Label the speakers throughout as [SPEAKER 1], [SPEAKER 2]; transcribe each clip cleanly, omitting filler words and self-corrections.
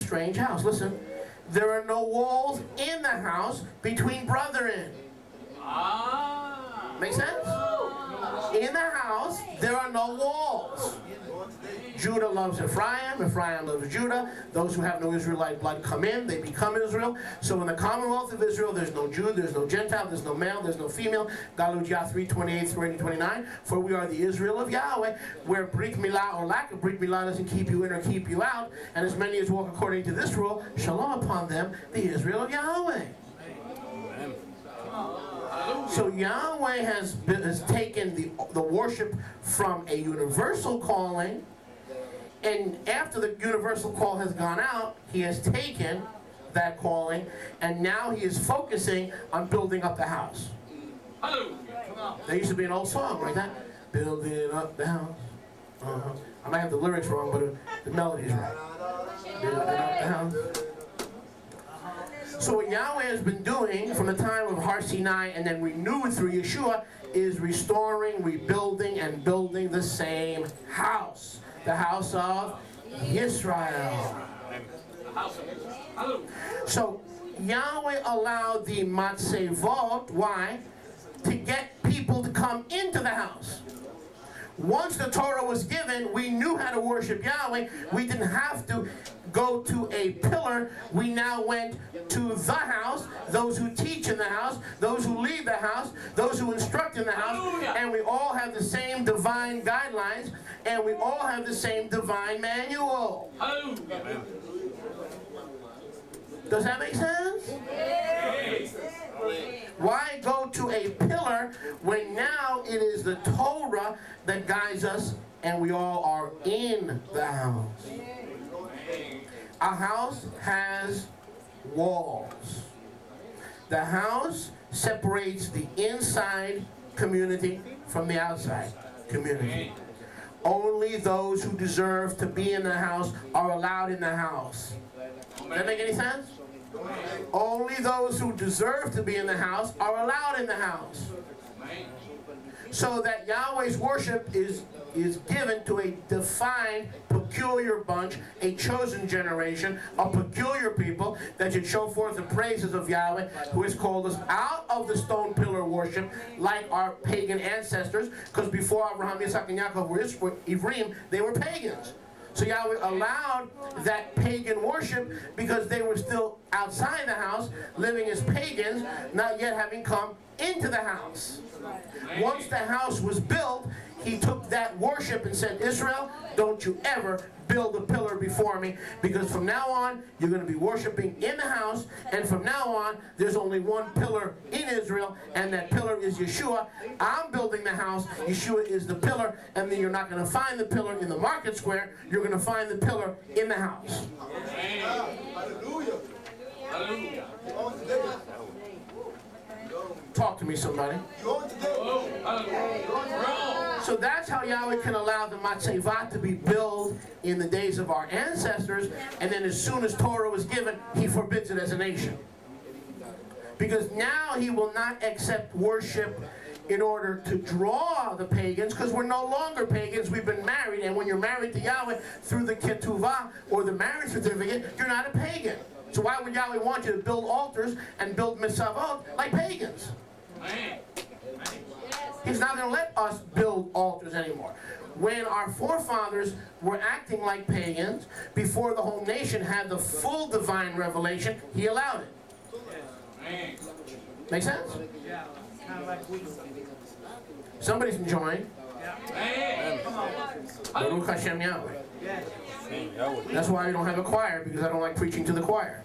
[SPEAKER 1] strange house. Listen, there are no walls in the house between brethren. Make sense? In the house, there are no walls. Judah loves Ephraim, Ephraim loves Judah. Those who have no Israelite blood come in, they become Israel. So in the commonwealth of Israel, there's no Jew, there's no Gentile, there's no male, there's no female. Galudia 3:28 through 29. For we are the Israel of Yahweh, where Brit Milah or lack of Brit Milah doesn't keep you in or keep you out. And as many as walk according to this rule, shalom upon them, the Israel of Yahweh. So Yahweh has taken the worship from a universal calling, and after the universal call has gone out, he has taken that calling, and now he is focusing on building up the house. There used to be an old song like that, building up the house. I might have the lyrics wrong, but the melody's right. Building up the house. So what Yahweh has been doing from the time of Har Sinai and then renewed through Yeshua is restoring, rebuilding, and building the same house. The house of Israel. So Yahweh allowed the Matzevot, why? To get people to come into the house. Once the Torah was given, we knew how to worship Yahweh. We didn't have to go to a pillar. We now went to the house, those who teach in the house, those who lead the house, those who instruct in the house, and we all have the same divine guidelines, and we all have the same divine manual. Does that make sense? Why go to a pillar when now it is the Torah that guides us and we all are in the house? A house has walls. The house separates the inside community from the outside community. Only those who deserve to be in the house are allowed in the house. Does that make any sense? Only those who deserve to be in the house are allowed in the house. So that Yahweh's worship is given to a defined, peculiar bunch, a chosen generation, a peculiar people that should show forth the praises of Yahweh, who has called us out of the stone pillar worship, like our pagan ancestors, because before Abraham, Yitzhak, and Yaakov were Ivrim, they were pagans. So Yahweh allowed that pagan worship because they were still outside the house, living as pagans, not yet having come into the house. Once the house was built, he took that worship and said, Israel, don't you ever build a pillar before me, because from now on, you're going to be worshiping in the house, and from now on, there's only one pillar in Israel, and that pillar is Yeshua. I'm building the house, Yeshua is the pillar, and then you're not going to find the pillar in the market square, you're going to find the pillar in the house. Hallelujah. Hallelujah. Talk to me, somebody. So that's how Yahweh can allow the Matzevot to be built in the days of our ancestors, and then as soon as Torah was given, he forbids it as a nation. Because now he will not accept worship in order to draw the pagans, because we're no longer pagans, we've been married, and when you're married to Yahweh through the ketuvah, or the marriage certificate, you're not a pagan. So why would Yahweh want you to build altars and build mitzvot like pagans? He's not going to let us build altars anymore. When our forefathers were acting like pagans, before the whole nation had the full divine revelation, he allowed it. Make sense?
[SPEAKER 2] Yeah, kind of like we.
[SPEAKER 1] Somebody's enjoying. Baruch Hashem Yahweh. That's why I don't have a choir, because I don't like preaching to the choir.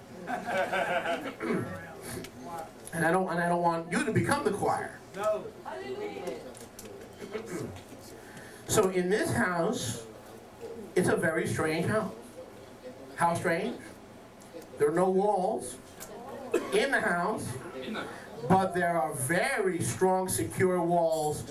[SPEAKER 1] And I don't want you to become the choir.
[SPEAKER 2] No.
[SPEAKER 1] So in this house, it's a very strange house. How strange? There are no walls in the house, but there are very strong, secure walls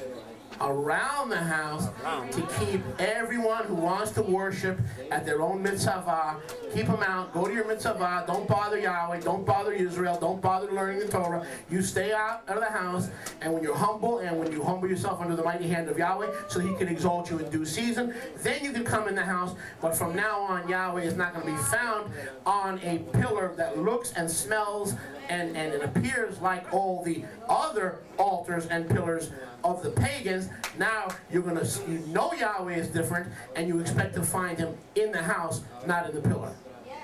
[SPEAKER 1] around the house to keep everyone who wants to worship at their own mitzvah. Keep them out. Go to your mitzvah. Don't bother Yahweh. Don't bother Israel. Don't bother learning the Torah. You stay out of the house, and when you're humble and when you humble yourself under the mighty hand of Yahweh so he can exalt you in due season, then you can come in the house. But from now on, Yahweh is not going to be found on a pillar that looks and smells and it appears like all the other altars and pillars of the pagans. Now you know Yahweh is different, and you expect to find him in the house, not in the pillar.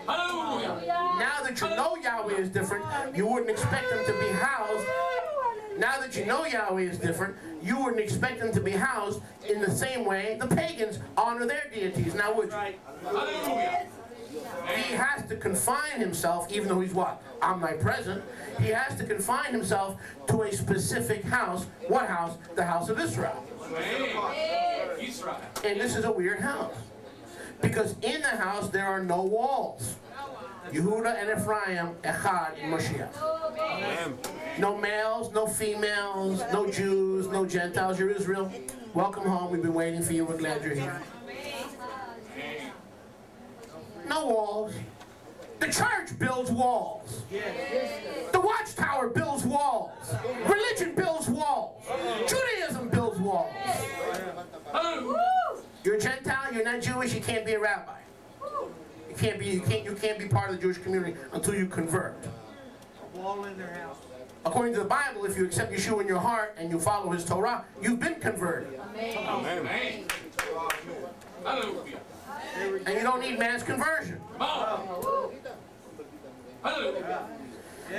[SPEAKER 1] Now that you know Yahweh is different, you wouldn't expect him to be housed. Now that you know Yahweh is different, you wouldn't expect him to be housed in the same way the pagans honor their deities. Now would you? He has to confine himself, even though he's what? Omnipresent. He has to confine himself to a specific house. What house? The house of Israel. And this is a weird house. Because in the house there are no walls. Yehuda and Ephraim, Echad and Moshiach. No males, no females, no Jews, no Gentiles. You're Israel. Welcome home. We've been waiting for you. We're glad you're here. No walls. The church builds walls. The watchtower builds walls. Religion builds walls. Judaism builds walls. You're a Gentile, you're not Jewish, you can't be a rabbi. You can't be part of the Jewish community until you convert.
[SPEAKER 2] A wall in their house.
[SPEAKER 1] According to the Bible, if you accept Yeshua in your heart and you follow his Torah, you've been converted.
[SPEAKER 3] Amen. Hallelujah.
[SPEAKER 1] And you don't need man's conversion.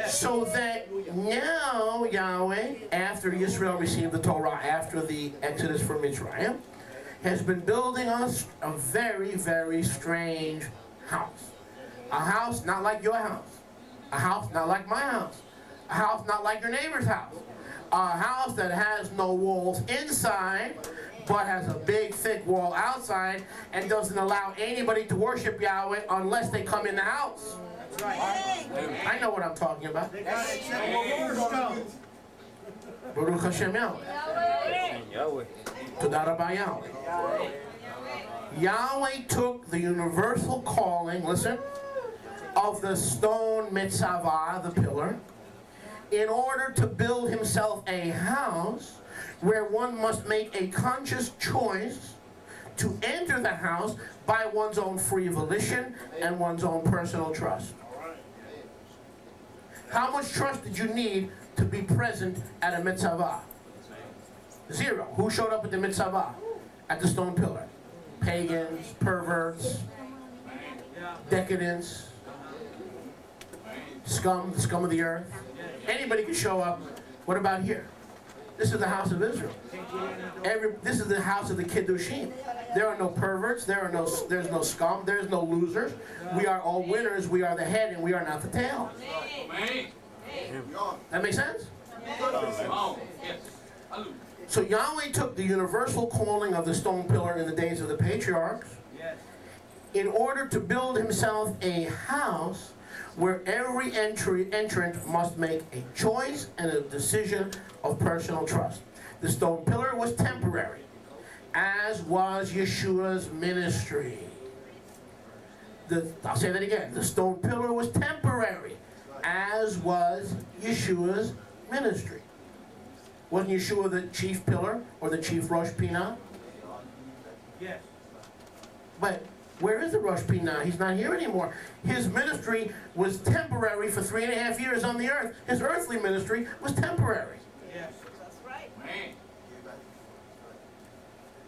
[SPEAKER 1] So that now Yahweh, after Israel received the Torah, after the Exodus from Mitzrayim, has been building us a very, very strange house. A house not like your house. A house not like my house. A house not like your neighbor's house. A house that has no walls inside, but has a big, thick wall outside, and doesn't allow anybody to worship Yahweh unless they come in the house.
[SPEAKER 2] That's right.
[SPEAKER 1] I know what I'm talking about.
[SPEAKER 2] They got to accept cornerstone.
[SPEAKER 1] Baruch Hashem Yahweh. Todah Rabah Yahweh. Yahweh took the universal calling, listen, of the stone mitzvah, the pillar, in order to build himself a house where one must make a conscious choice to enter the house by one's own free volition and one's own personal trust. How much trust did you need to be present at a mitzvah? Zero. Who showed up at the mitzvah? At the stone pillar? Pagans, perverts, decadents, scum, the scum of the earth. Anybody can show up. What about here? This is the house of Israel. This is the house of the Kiddushim. There are no perverts. There's no scum. There's no losers. We are all winners. We are the head, and we are not the tail. That makes sense? So Yahweh took the universal calling of the stone pillar in the days of the patriarchs in order to build himself a house where every entrant must make a choice and a decision of personal trust. The stone pillar was temporary, as was Yeshua's ministry. I'll say that again. The stone pillar was temporary, as was Yeshua's ministry. Wasn't Yeshua the chief pillar or the chief Rosh Pinah?
[SPEAKER 2] Yes.
[SPEAKER 1] But where is the Rosh Pinah? He's not here anymore. His ministry was temporary for 3.5 years on the earth. His earthly ministry was temporary.
[SPEAKER 2] Yes.
[SPEAKER 4] That's right.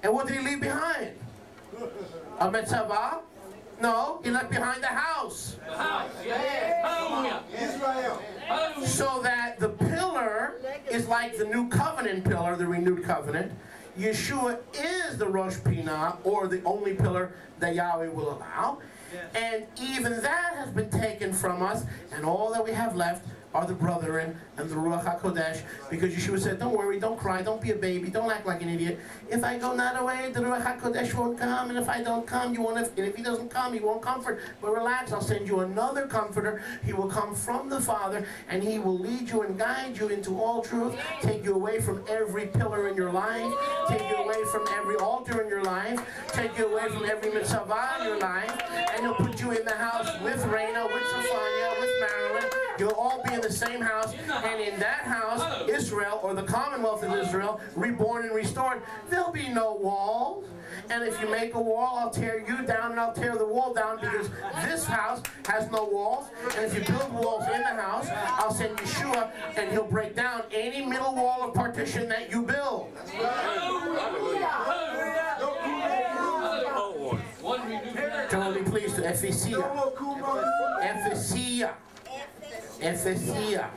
[SPEAKER 1] And what did he leave behind? A mitzvah? No, he left behind the house.
[SPEAKER 3] The house. Hallelujah.
[SPEAKER 5] Israel.
[SPEAKER 1] So that the pillar is like the new covenant pillar, the renewed covenant. Yeshua is the Rosh Pinah, or the only pillar that Yahweh will allow. And even that has been taken from us, and all that we have left are the brethren and the Ruach HaKodesh, because Yeshua said, don't worry, don't cry, don't be a baby, don't act like an idiot. If I go not away, the Ruach HaKodesh won't come, and if I don't come, you won't have, and if he doesn't come, he won't comfort. But relax, I'll send you another comforter. He will come from the Father, and he will lead you and guide you into all truth, take you away from every pillar in your life, take you away from every altar in your life, take you away from every mitzvah in your life, and he'll put you in the house with Reina, with Sophia, with Marilyn. You'll all be in the same house, and in that house, Israel, or the Commonwealth of Israel, reborn and restored, there'll be no walls. And if you make a wall, I'll tear you down, and I'll tear the wall down, because this house has no walls. And if you build walls in the house, I'll send Yeshua, and he'll break down any middle wall of partition that you build. Turn me please to Ephesia. Ephesia. Ephesia.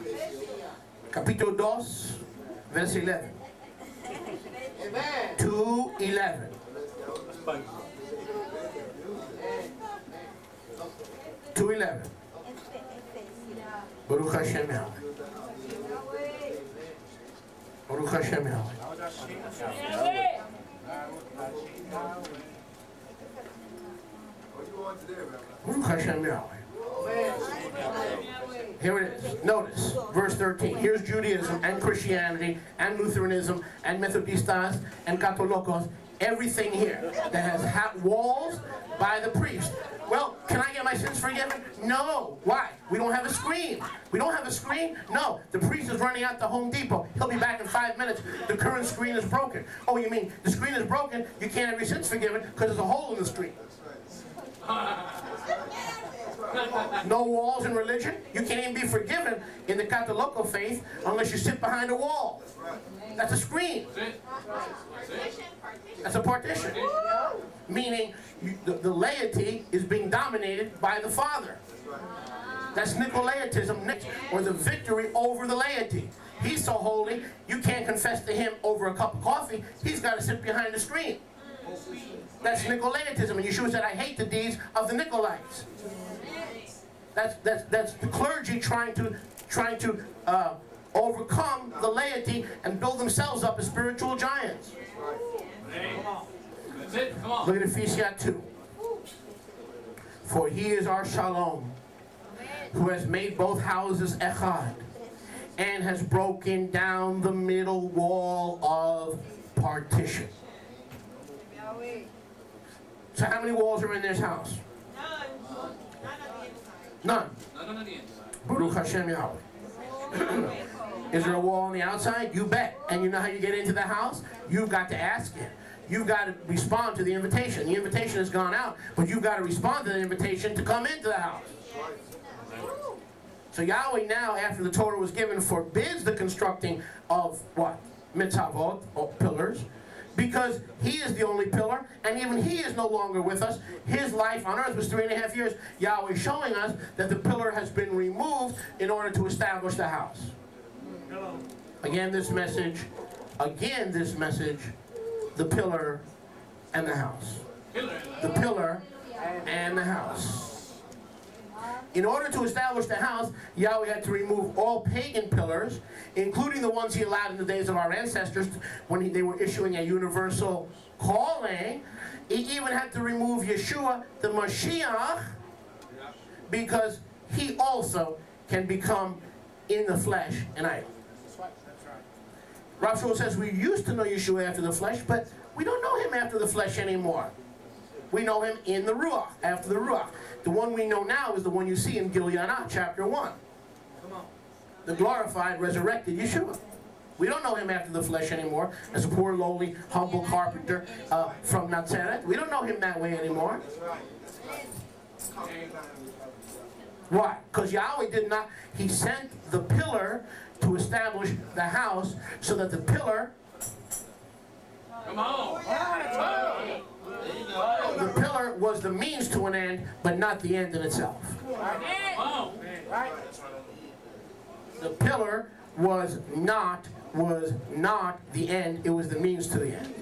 [SPEAKER 1] Capítulo 2, verse 11. 2:11. 2:11. Baruch Hashem Yahweh. Baruch Hashem Yahweh. Baruch Hashem Yahweh. Here it is. Notice, verse 13. Here's Judaism and Christianity and Lutheranism and Methodistas and Catholicos. Everything here that has walls by the priest. Well, can I get my sins forgiven? No. Why? We don't have a screen. We don't have a screen? No. The priest is running out to Home Depot. He'll be back in 5 minutes. The current screen is broken. Oh, you mean the screen is broken? You can't have your sins forgiven because there's a hole in the screen. No walls in religion. You can't even be forgiven in the Catholic faith unless you sit behind a wall. That's a screen. That's a partition. Meaning the laity is being dominated by the Father. That's Nicolaitism, or the victory over the laity. He's so holy, you can't confess to him over a cup of coffee. He's got to sit behind the screen. That's Nicolaitism. And Yeshua said, I hate the deeds of the Nicolaites. That's the clergy trying to overcome the laity and build themselves up as spiritual giants. Look at Ephesians 2. For he is our shalom, who has made both houses echad, and has broken down the middle wall of partition. So how many walls are in this house? None. Baruch Hashem Yahweh. Is there a wall on the outside? You bet. And you know how you get into the house? You've got to ask it. You've got to respond to the invitation. The invitation has gone out, but you've got to respond to the invitation to come into the house. So Yahweh now, after the Torah was given, forbids the constructing of what? Mitzvot, or pillars. Because he is the only pillar, and even he is no longer with us. His life on earth was 3.5 years. Yahweh showing us that the pillar has been removed in order to establish the house. Again, this message, the pillar and the house. The pillar and the house. In order to establish the house, Yahweh had to remove all pagan pillars, including the ones he allowed in the days of our ancestors when they were issuing a universal calling. He even had to remove Yeshua, the Mashiach, because he also can become in the flesh an idol. Rav Shaul says we used to know Yeshua after the flesh, but we don't know him after the flesh anymore. We know him in the Ruach, after the Ruach. The one we know now is the one you see in Gilyana, chapter 1. The glorified, resurrected Yeshua. We don't know him after the flesh anymore, as a poor, lowly, humble carpenter from Nazareth. We don't know him that way anymore. Why? Because Yahweh did not, he sent the pillar to establish the house so that the pillar, the pillar was the means to an end, but not the end in itself. The pillar was not the end, it was the means to the end.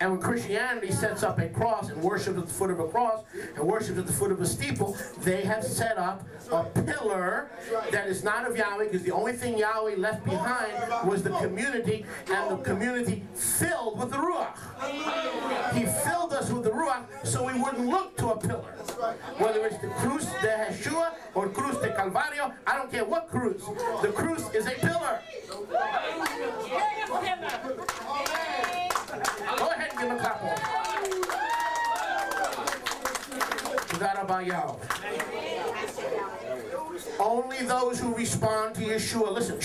[SPEAKER 1] And when Christianity sets up a cross and worships at the foot of a cross and worships at the foot of a steeple, they have set up a pillar that is not of Yahweh, because the only thing Yahweh left behind was the community, and the community filled with the Ruach. He filled us with the Ruach so we wouldn't look to a pillar. Whether it's the Cruz de Yeshua or Cruz de Calvario, I don't care what cruz. The cruz is a pillar. Go ahead and give him a clap. Only those who respond to Yeshua, listen,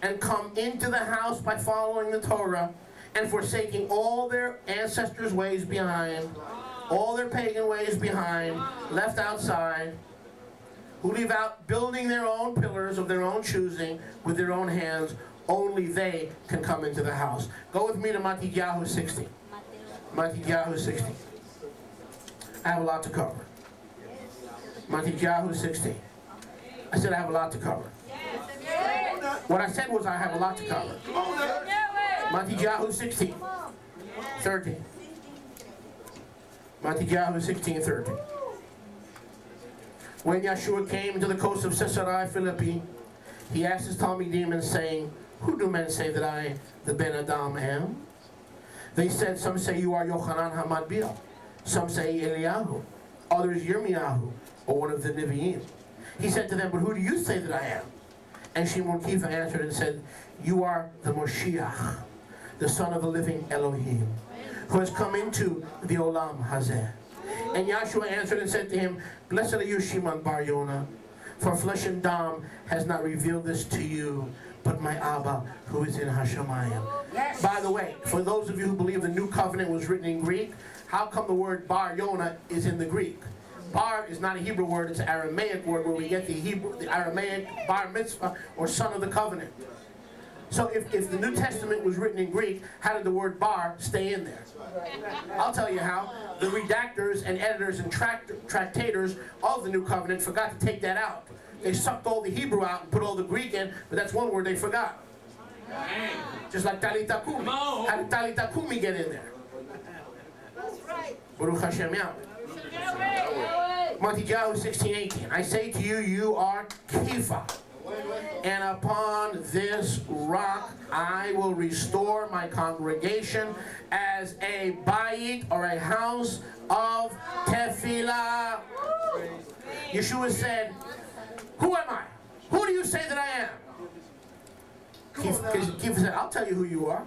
[SPEAKER 1] and come into the house by following the Torah and forsaking all their ancestors' ways behind, all their pagan ways behind, left outside, who leave out building their own pillars of their own choosing with their own hands, only they can come into the house. Go with me to Matthew 60. Matthew 60. I have a lot to cover. Matthew 60. I said I have a lot to cover. What I said was I have a lot to cover. Matthew 16. 13. Matthew 16, 13. When Yeshua came to the coast of Caesarea Philippi, he asked his Talmidim, saying, "Who do men say that I, the Ben Adam, am?" They said, "Some say you are Yochanan HaMatbia, some say Eliyahu, others Yirmiyahu, or one of the Nevi'im." He said to them, "But who do you say that I am?" And Shimon Kiva answered and said, "You are the Moshiach, the Son of the living Elohim, who has come into the Olam Hazeh." And Yahshua answered and said to him, "Blessed are you, Shimon Bar Yonah, for flesh and dam has not revealed this to you, but my Abba who is in Hashemayim." Yes. By the way, for those of you who believe the New Covenant was written in Greek, how come the word Bar Yonah is in the Greek? Bar is not a Hebrew word, it's an Aramaic word where we get the Aramaic bar mitzvah, or son of the covenant. So if the New Testament was written in Greek, how did the word bar stay in there? I'll tell you how. The redactors and editors and tractators of the New Covenant forgot to take that out. They sucked all the Hebrew out and put all the Greek in, but that's one word they forgot. Just like Talita Kumi. How did Talita Kumi get in there?
[SPEAKER 2] That's right.
[SPEAKER 1] Baruch Hashem Yahweh. Matthew 16, 18. I say to you, you are Kepha, and upon this rock I will restore my congregation as a bayit, or a house of tefillah. Yeshua said, "Who am I? Who do you say that I am?" Kepha said, "I'll tell you who you are.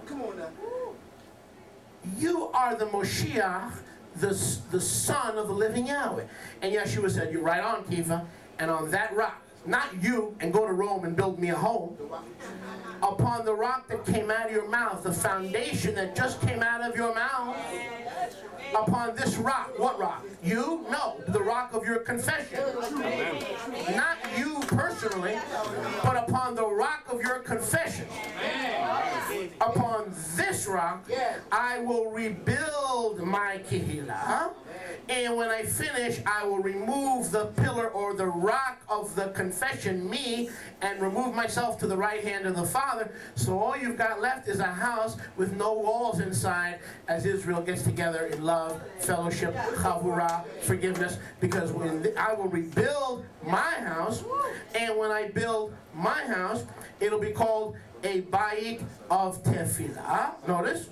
[SPEAKER 1] You are the Moshiach, the Son of the living Yahweh." And Yeshua said, "You're right on, Kepha, and on that rock, not you, and go to Rome and build me a home. Upon the rock that came out of your mouth, the foundation that just came out of your mouth, upon this rock." What rock? You? No, the rock of your confession. Amen. Not you personally, but upon the rock of your confession. Amen. Upon this rock, I will rebuild my kehillah. And when I finish, I will remove the pillar or the rock of the confession, me, and remove myself to the right hand of the Father. So all you've got left is a house with no walls inside, as Israel gets together in love, fellowship, chavurah, forgiveness. Because when I will rebuild my house, and when I build my house, it'll be called a bayit of tefillah. Notice.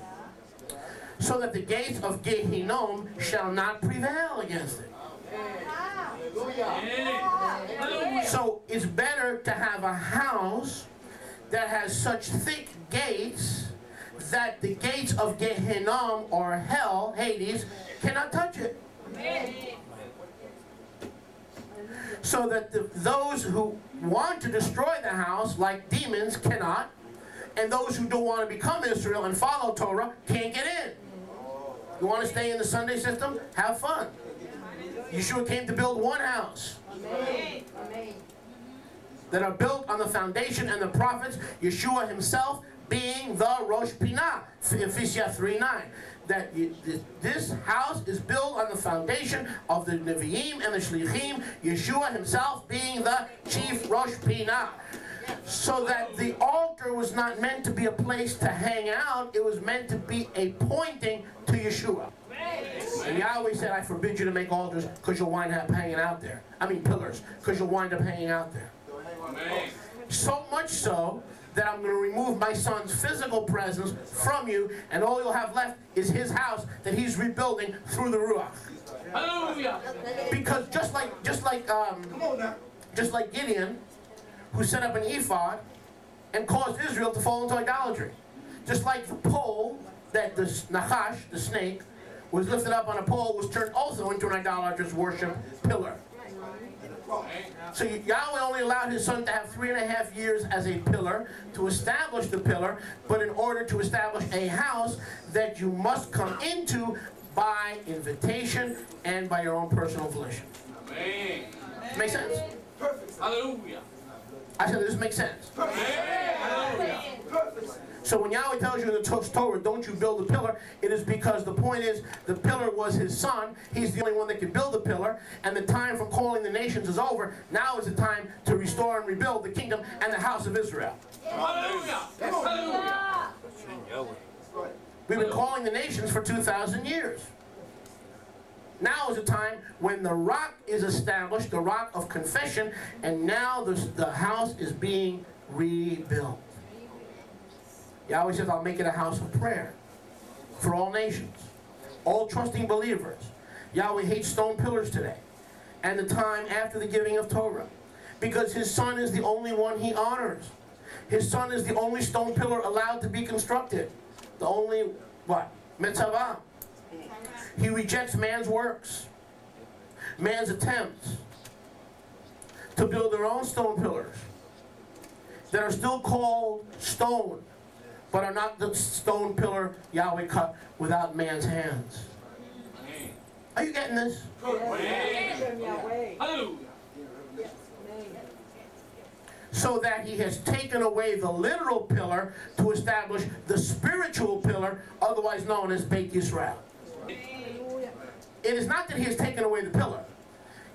[SPEAKER 1] So that the gates of Gehinnom shall not prevail against it. So it's better to have a house that has such thick gates that the gates of Gehinnom, or hell, Hades, cannot touch it. So that those who want to destroy the house, like demons, cannot, and those who don't want to become Israel and follow Torah can't get in. You want to stay in the Sunday system? Have fun. Yeshua came to build one house. Amen. That are built on the foundation and the prophets, Yeshua himself being the Rosh Pinah, Ephesians 3:9. That this house is built on the foundation of the Nevi'im and the Shlichim, Yeshua himself being the chief Rosh Pinah. So that the altar was not meant to be a place to hang out, it was meant to be a pointing to Yeshua. And Yahweh said, I forbid you to make altars because you'll wind up hanging out there. I mean pillars, because you'll wind up hanging out there. So much so that I'm going to remove my son's physical presence from you, and all you'll have left is his house that he's rebuilding through the Ruach.
[SPEAKER 3] Hallelujah.
[SPEAKER 1] Because just like Gideon, who set up an ephod and caused Israel to fall into idolatry. Just like the pole that the Nachash, the snake, was lifted up on a pole, was turned also into an idolatrous worship pillar. So Yahweh only allowed his son to have 3.5 years as a pillar to establish the pillar, but in order to establish a house that you must come into by invitation and by your own personal volition.
[SPEAKER 3] Amen.
[SPEAKER 1] Make sense?
[SPEAKER 3] Hallelujah.
[SPEAKER 1] I said, this makes sense.
[SPEAKER 3] Hallelujah.
[SPEAKER 1] So when Yahweh tells you in the Torah, don't you build a pillar, it is because the point is, the pillar was his son. He's the only one that can build the pillar. And the time for calling the nations is over. Now is the time to restore and rebuild the kingdom and the house of Israel.
[SPEAKER 3] Hallelujah. Hallelujah.
[SPEAKER 1] We've been calling the nations for 2,000 years. Now is the time when the rock is established, the rock of confession, and now the house is being rebuilt. Yahweh says, I'll make it a house of prayer for all nations, all trusting believers. Yahweh hates stone pillars today and the time after the giving of Torah, because his son is the only one he honors. His son is the only stone pillar allowed to be constructed. The only, what? Mitzvah. He rejects man's works, man's attempts to build their own stone pillars that are still called stone, but are not the stone pillar Yahweh cut without man's hands. Are you getting this?
[SPEAKER 3] Hallelujah.
[SPEAKER 1] So that he has taken away the literal pillar to establish the spiritual pillar, otherwise known as Beit Yisrael. It is not that he has taken away the pillar.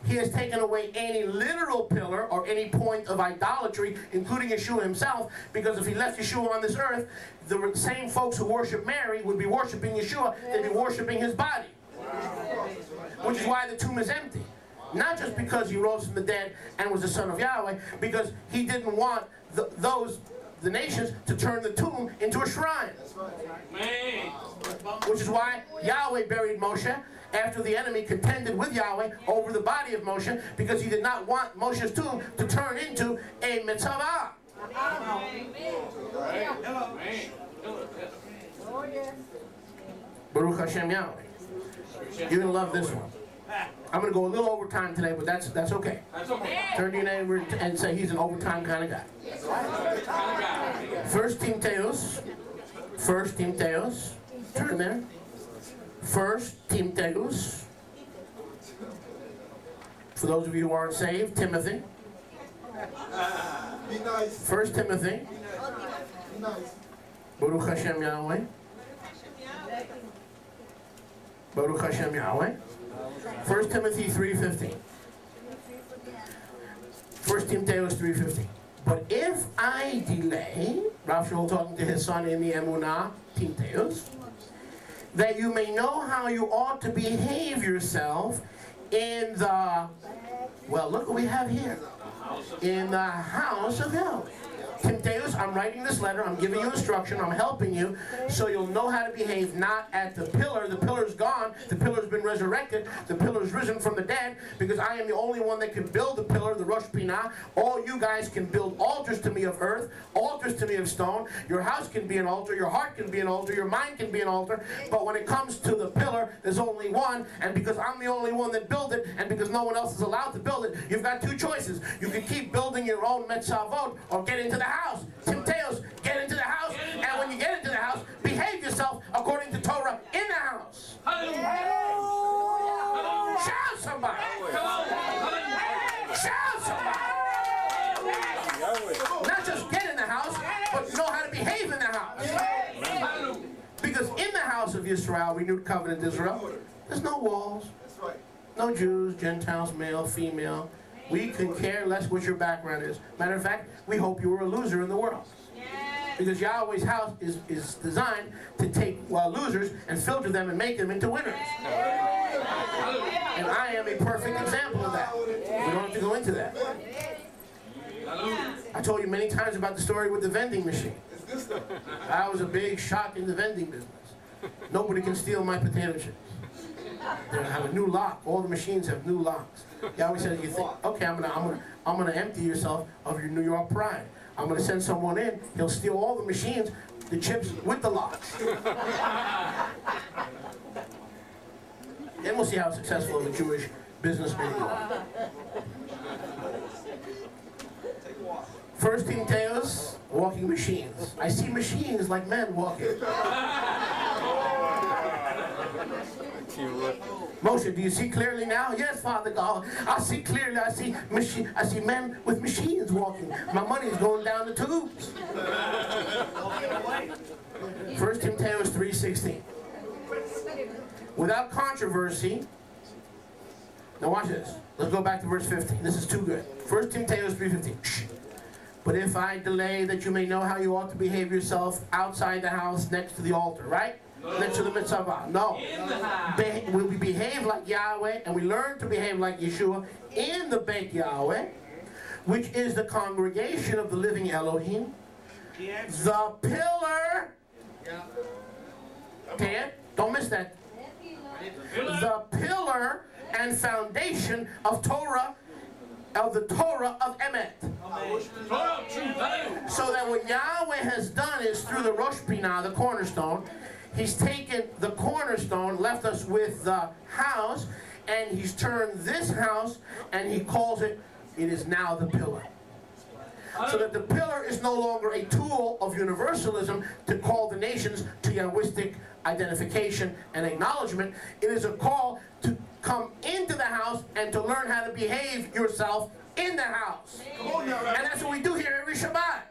[SPEAKER 1] He has taken away any literal pillar or any point of idolatry, including Yeshua himself, because if he left Yeshua on this earth, the same folks who worship Mary would be worshiping Yeshua, they'd be worshiping his body. Which is why the tomb is empty. Not just because he rose from the dead and was the son of Yahweh, because he didn't want the nations to turn the tomb into a shrine. Which is why Yahweh buried Moshe after the enemy contended with Yahweh over the body of Moshe, because he did not want Moshe's tomb to turn into a mitzvah. Baruch Hashem Yahweh. You're going to love this one. I'm going to go a little overtime today, but that's okay.
[SPEAKER 3] That's okay.
[SPEAKER 1] Turn to your neighbor and say he's an overtime kind of guy. First Timotheus. Turn there. First Timotheus. For those of you who aren't saved, Timothy. First Timothy. Baruch Hashem Yahweh. Baruch Hashem Yahweh. 1 Timothy 3:15. 1 Timothy 3:15. But if I delay, Rav Shaul talking to his son in the Emunah, Timotheus, that you may know how you ought to behave yourself in the, well, look what we have here. In the house of Yahweh. Timotheus, I'm writing this letter, I'm giving you instruction, I'm helping you, so you'll know how to behave, not at the pillar. The pillar's gone, the pillar's been resurrected, the pillar's risen from the dead, because I am the only one that can build the pillar, the Rosh Pinah. All you guys can build altars to me of earth, altars to me of stone. Your house can be an altar, your heart can be an altar, your mind can be an altar, but when it comes to the pillar, there's only one, and because I'm the only one that built it, and because no one else is allowed to build it, you've got two choices. You can keep building your own Metzavot, or get into the house. Timotheus, get into the house, and when you get into the house, behave yourself according to Torah in the house.
[SPEAKER 3] Hallelujah.
[SPEAKER 1] Shout somebody. Shout somebody. Not just get in the house, but know how to behave in the house.
[SPEAKER 3] Hallelujah.
[SPEAKER 1] Because in the house of Yisrael, renewed covenant Israel, there's no walls. No Jews, Gentiles, male, female, We can care less what your background is. Matter of fact, we hope you were a loser in the world. Because Yahweh's house is designed to take losers and filter them and make them into winners. And I am a perfect example of that. We don't have to go into that. I told you many times about the story with the vending machine. That was a big shock in the vending business. Nobody can steal my potato chips. They have a new lock. All the machines have new locks. Yahweh says, you think, okay, I'm gonna empty yourself of your New York pride. I'm gonna send someone in. He'll steal all the machines, the chips with the locks. Then we'll see how successful the Jewish businessmen are. 1 Timotheus, walking machines. I see machines like men walking. Moshe, do you see clearly now? Yes, Father God. I see clearly. I see men with machines walking. My money's going down the tubes. 1 Timotheus 3:16. Without controversy. Now watch this. Let's go back to verse 15. This is too good. 1 Timotheus 3:15. But if I delay, that you may know how you ought to behave yourself outside the house next to the altar, right? No. Next to the mitzvah. No. We behave like Yahweh, and we learn to behave like Yeshua in the Beit Yahweh, which is the congregation of the living Elohim. The pillar. Okay? Don't miss that. The pillar and foundation of Torah, of the Torah of Emet. So that what Yahweh has done is through the Rosh Pinah, the cornerstone, He's taken the cornerstone, left us with the house, and He's turned this house, and He calls it is now the pillar. So that the pillar is no longer a tool of universalism to call the nations to Yahwistic identification and acknowledgement. It is a call to come into the house and to learn how to behave yourself in the house. And that's what we do here every Shabbat.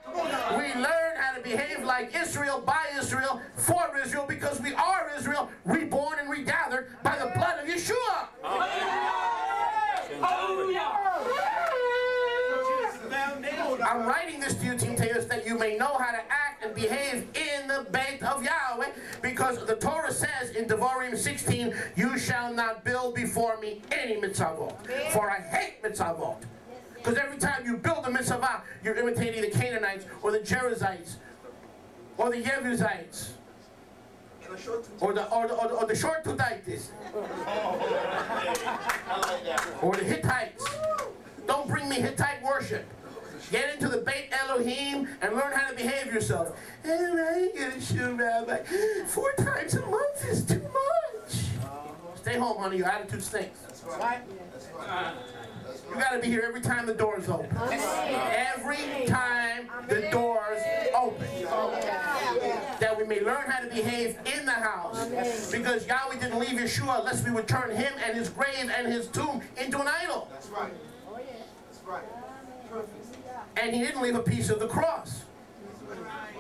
[SPEAKER 1] We learn how to behave like Israel, by Israel, for Israel, because we are Israel, reborn and regathered by the blood of Yeshua. I'm writing this to you, Timotheus, that you may know how to act and behave in the Beit of Yahweh, because the Torah says in Devarim 16, you shall not build before me any mitzvot, for I hate mitzvot. Because every time you build a mitzvah, you're imitating the Canaanites, or the Jerizzites, or the Jebusites, or the short Tudaites, or the Hittites. Don't bring me Hittite worship. Get into the Beit Elohim and learn how to behave yourself. And I ain't gonna shoot, Rabbi. 4 times a month is too much. Stay home, honey. Your attitude stinks. That's right. You gotta be here every time the doors open. Every time the doors open. That we may learn how to behave in the house. Because Yahweh didn't leave Yeshua unless we would turn him and his grave and his tomb into an idol.
[SPEAKER 4] That's right. That's right.
[SPEAKER 1] And he didn't leave a piece of the cross.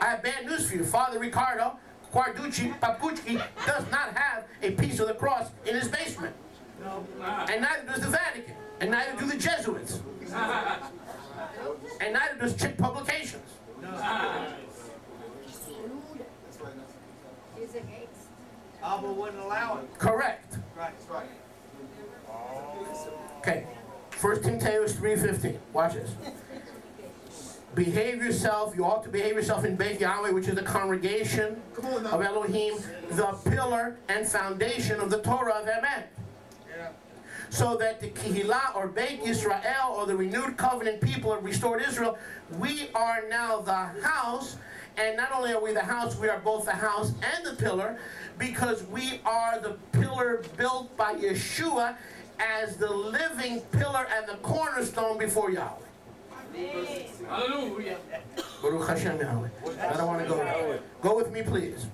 [SPEAKER 1] I have bad news for you. Father Ricardo Quarducci Papucci does not have a piece of the cross in his basement. And neither does the Vatican. And neither do the Jesuits. And neither does Chick Publications.
[SPEAKER 2] Abba wouldn't allow it.
[SPEAKER 1] Correct.
[SPEAKER 4] Right. That's right.
[SPEAKER 1] Okay. 1 Timotheus 3:15. Watch this. Behave yourself. You ought to behave yourself in Beit Yahweh, which is the congregation of Elohim, the pillar and foundation of the Torah of Emet. So that the Kehillah or Beit Yisrael or the renewed covenant people of restored Israel, we are now the house. And not only are we the house, we are both the house and the pillar, because we are the pillar built by Yeshua as the living pillar and the cornerstone before Yahweh.
[SPEAKER 3] Hallelujah.
[SPEAKER 1] Baruch Hashem Yahweh. I don't want to go there. Go with me, please.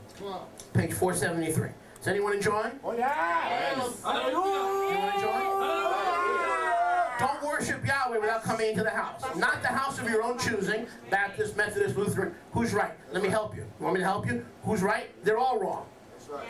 [SPEAKER 1] Page 473. Is anyone enjoying?
[SPEAKER 2] Oh, yes.
[SPEAKER 3] Hallelujah.
[SPEAKER 1] Anyone enjoying? Don't worship Yahweh without coming into the house. Not the house of your own choosing. Baptist, Methodist, Lutheran. Who's right? Let me help you. You want me to help you? Who's right? They're all wrong.
[SPEAKER 4] That's right.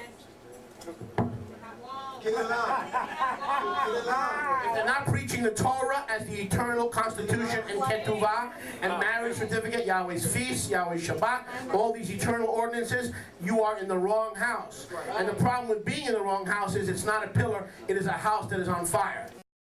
[SPEAKER 4] Get in line. Get in line.
[SPEAKER 1] If they're not preaching the Torah as the eternal constitution and ketuvah and marriage certificate, Yahweh's feast, Yahweh's Shabbat, all these eternal ordinances, you are in the wrong house. And the problem with being in the wrong house is it's not a pillar, it is a house that is on fire.